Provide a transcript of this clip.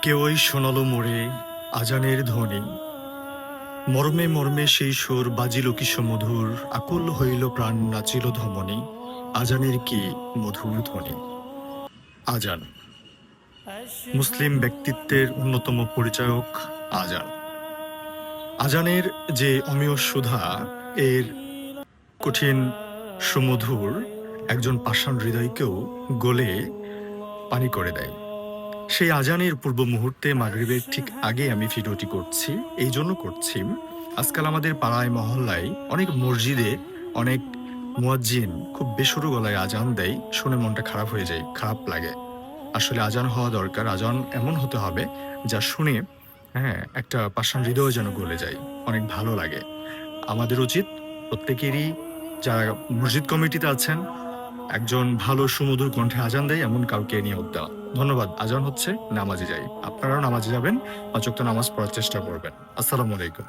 কেউই শোনালো মোরে আজানের ধ্বনি, মর্মে মর্মে সেই সুর বাজিল কি সুমধুর, আকুল হইল প্রাণ নাচিল ধমনী, আজানের কি মধুর ধ্বনি। আজান মুসলিম ব্যক্তিত্বের অন্যতম পরিচায়ক। আজান আজানের যে অমেয় সুধা, এর কঠিন সুমধুর একজন পাষাণ হৃদয়কেও গলে পানি করে দেয়। সেই আজানের পূর্ব মুহূর্তে মাগরিবের ঠিক আগে আমি ভিডিওটি করছি। এই জন্য করছি, আজকাল আমাদের পাড়ায় মহল্লায় অনেক মসজিদে অনেক মুয়াজ্জিন খুব বেসুরো গলায় আজান দেয়, শুনে মনটা খারাপ হয়ে যায়, খারাপ লাগে। আসলে আজান হওয়া দরকার, আজান এমন হতে হবে যা শুনে একটা পাষাণ হৃদয় যেন গলে যায়, অনেক ভালো লাগে। আমাদের উচিত প্রত্যেকেরই, যারা মসজিদ কমিটিতে আছেন, একজন ভালো সুমধুর কণ্ঠে আজান দেয় এমন কাউকে নিয়োগ দেওয়া। ধন্যবাদ। আজান হচ্ছে, নামাজে যাই। আপনারাও নামাজে যাবেন, ৫ ওয়াক্ত নামাজ পড়ার চেষ্টা করবেন। আসসালামু আলাইকুম।